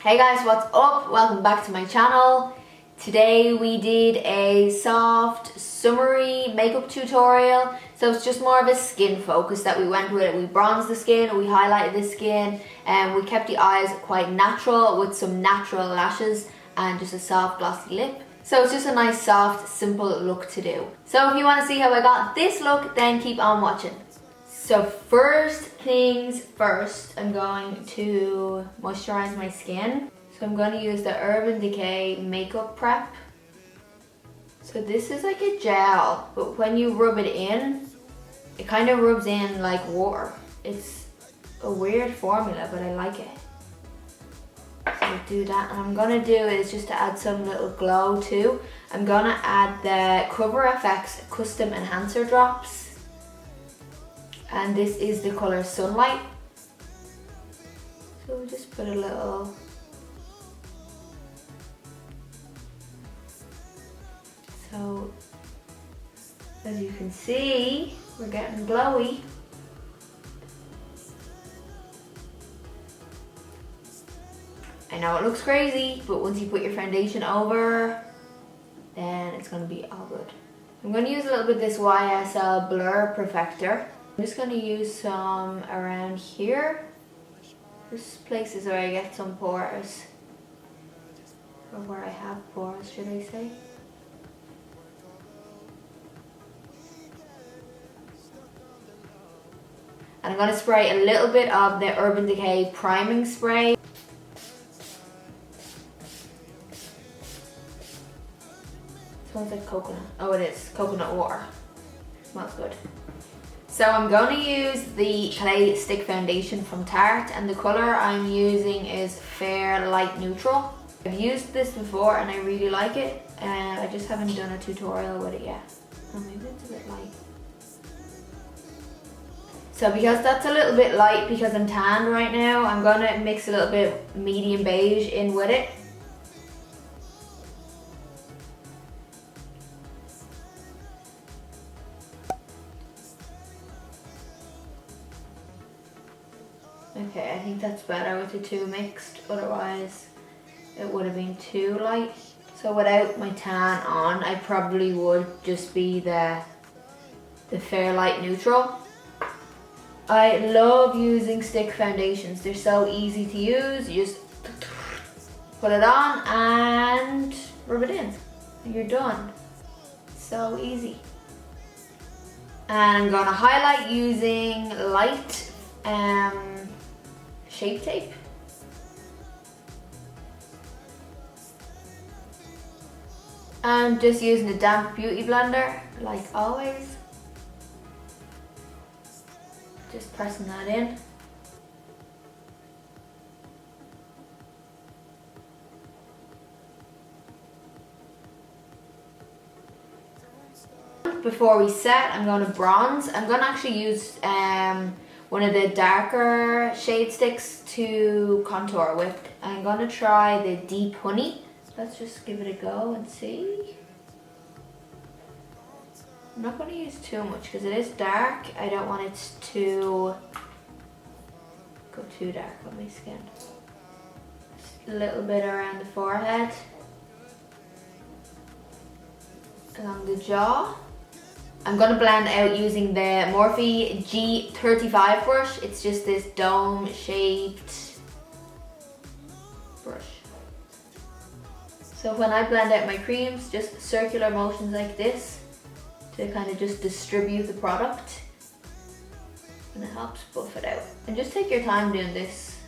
Hey guys, what's up? Welcome back to my channel. Today we did a soft, summery makeup tutorial. So it's just more of a skin focus that we went with. We bronzed the skin, we highlighted the skin, and we kept the eyes quite natural with some natural lashes and just a soft glossy lip. So it's just a nice soft, simple look to do. So if you want to see how I got this look, then keep on watching. So first things first, I'm going to moisturize my skin. So I'm going to use the Urban Decay Makeup Prep. So this is like a gel, but when you rub it in, it kind of rubs in like water. It's a weird formula, but I like it. So I'll do that, and I'm going to do is just to add some little glow too. I'm going to add the Cover FX Custom Enhancer Drops. And this is the color Sunlight. So we'll just put a little. So as you can see, we're getting glowy. I know it looks crazy, but once you put your foundation over, then it's going to be all good. I'm going to use a little bit of this YSL Blur Perfector. I'm just going to use some around here. Just places where I get some pores. Or where I have pores, should I say. And I'm going to spray a little bit of the Urban Decay Priming Spray. It smells like coconut. Oh, it is. Coconut water. Smells good. So I'm going to use the Clay Stick Foundation from Tarte, and the colour I'm using is Fair Light Neutral. I've used this before and I really like it, and I just haven't done a tutorial with it yet. Oh, maybe it's a bit light. So because that's a little bit light because I'm tanned right now, I'm going to mix a little bit medium beige in with it. Okay, I think that's better with the two mixed, otherwise it would have been too light. So without my tan on, I probably would just be the Fair Light Neutral. I love using stick foundations. They're so easy to use. You just put it on and rub it in. And you're done. So easy. And I'm going to highlight using light Shape Tape. And just using a damp beauty blender, like always. Just pressing that in. Before we set, I'm going to bronze. I'm going to actually use one of the darker shade sticks to contour with. I'm going to try the Deep Honey. Let's just give it a go and see. I'm not going to use too much because it is dark. I don't want it to go too dark on my skin. Just a little bit around the forehead, along the jaw. I'm going to blend out using the Morphe G35 brush. It's just this dome shaped brush. So when I blend out my creams, just circular motions like this to kind of just distribute the product, and it helps buff it out. And just take your time doing this.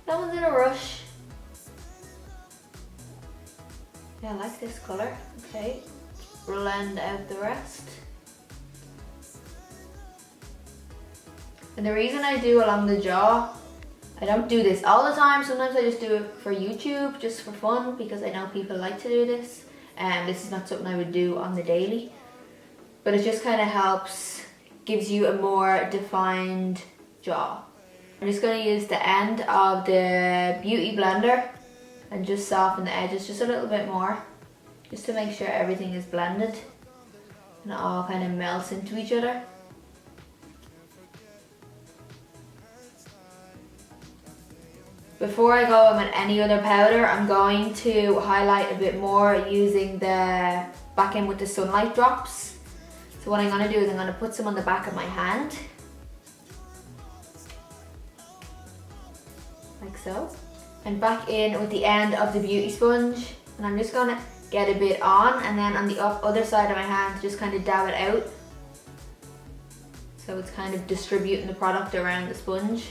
No one's in a rush. Yeah, I like this colour. Okay. Blend out the rest. And the reason I do along the jaw, I don't do this all the time. Sometimes I just do it for YouTube, just for fun, because I know people like to do this. And this is not something I would do on the daily. But it just kind of helps, gives you a more defined jaw. I'm just going to use the end of the Beauty Blender and just soften the edges just a little bit more. Just to make sure everything is blended and it all kind of melts into each other. Before I go in with any other powder, I'm going to highlight a bit more using the back in with the sunlight drops. So what I'm going to do is I'm going to put some on the back of my hand. Like so. And back in with the end of the beauty sponge. And I'm just going to get a bit on, and then on the other side of my hand just kind of dab it out. So it's kind of distributing the product around the sponge.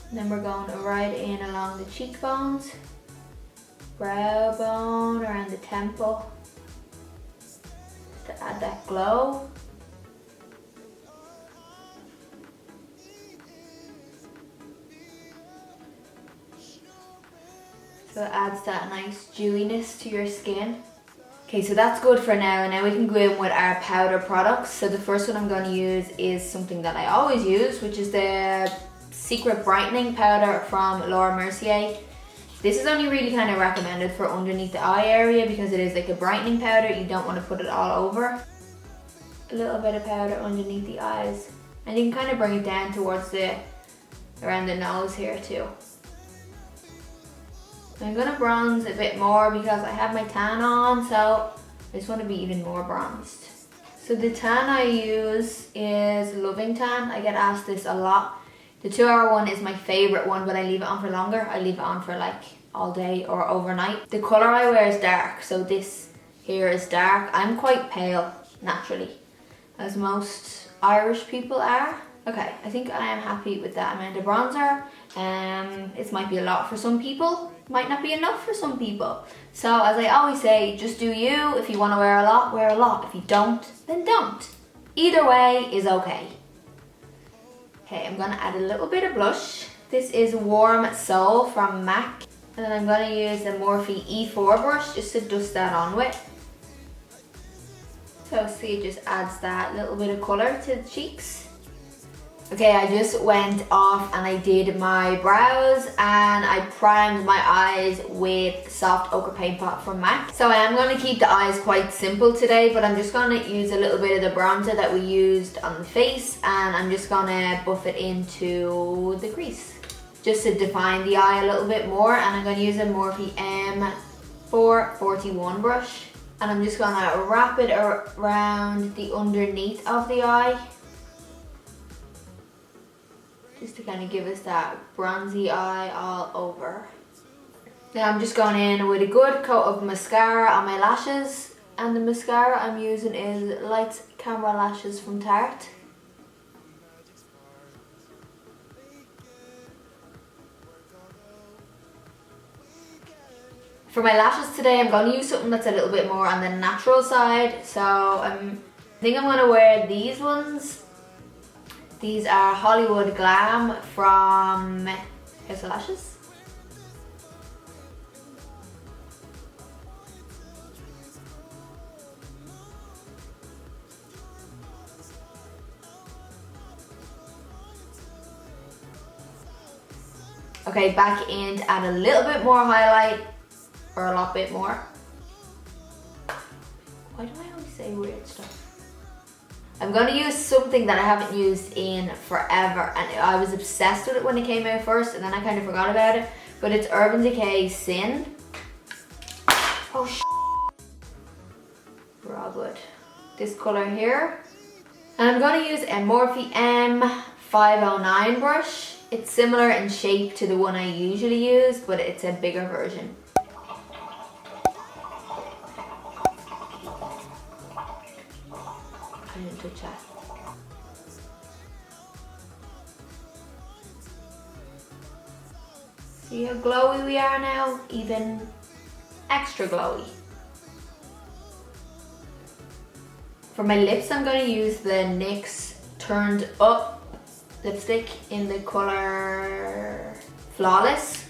And then we're going right in along the cheekbones, brow bone, around the temple, just to add that glow. So it adds that nice dewiness to your skin. Okay, so that's good for now. Now we can go in with our powder products. So the first one I'm going to use is something that I always use, which is the Secret Brightening Powder from Laura Mercier. This is only really kind of recommended for underneath the eye area because it is like a brightening powder. You don't want to put it all over. A little bit of powder underneath the eyes. And you can kind of bring it down towards around the nose here too. I'm going to bronze a bit more because I have my tan on, so I just want to be even more bronzed. So the tan I use is Loving Tan. I get asked this a lot. The 2-hour one is my favorite one, but I leave it on for longer. I leave it on for like all day or overnight. The color I wear is dark, so this here is dark. I'm quite pale naturally, as most Irish people are. Okay, I think I am happy with that amount of bronzer. It might be a lot for some people, might not be enough for some people. So as I always say, just do you. If you want to wear a lot, wear a lot. If you don't, then don't. Either way is okay. Okay, I'm gonna add a little bit of blush. This is Warm Soul from MAC. And then I'm gonna use the Morphe E4 brush just to dust that on with. So see, it just adds that little bit of color to the cheeks. Okay, I just went off and I did my brows and I primed my eyes with Soft Ochre Paint Pot from MAC. So I am going to keep the eyes quite simple today, but I'm just going to use a little bit of the bronzer that we used on the face, and I'm just going to buff it into the crease just to define the eye a little bit more. And I'm going to use a Morphe M441 brush, and I'm just going to wrap it around the underneath of the eye, just to kind of give us that bronzy eye all over. Now I'm just going in with a good coat of mascara on my lashes, and the mascara I'm using is Lights Camera Lashes from Tarte. For my lashes today, I'm going to use something that's a little bit more on the natural side. So I think I'm going to wear these ones. These are Hollywood Glam from House of Lashes. Okay, back in to add a little bit more highlight, or a lot bit more. Why do I always say weird stuff? I'm going to use something that I haven't used in forever, and I was obsessed with it when it came out first, and then I kind of forgot about it, but it's Urban Decay Sin. Oh Broadwood. This color here. And I'm going to use a Morphe M509 brush. It's similar in shape to the one I usually use, but it's a bigger version. I didn't touch that. See how glowy we are now? Even extra glowy. For my lips, I'm going to use the NYX Turned Up lipstick in the color Flawless.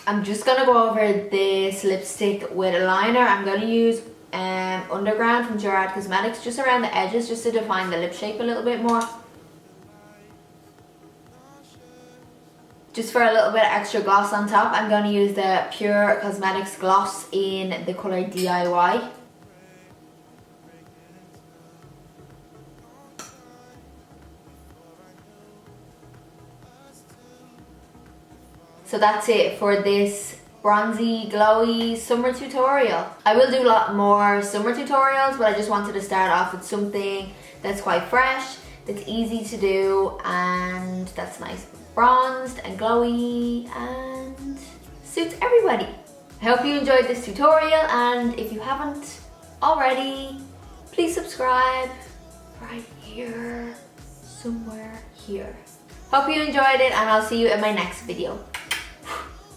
I'm just going to go over this lipstick with a liner. I'm going to use Underground from Gerard Cosmetics just around the edges, just to define the lip shape a little bit more. Just for a little bit of extra gloss on top, I'm going to use the Pure Cosmetics gloss in the color DIY. So that's it for this bronzy, glowy summer tutorial. I will do a lot more summer tutorials, but I just wanted to start off with something that's quite fresh, that's easy to do, and that's nice bronzed and glowy and suits everybody. I hope you enjoyed this tutorial, and if you haven't already, please subscribe right here, somewhere here. Hope you enjoyed it, and I'll see you in my next video.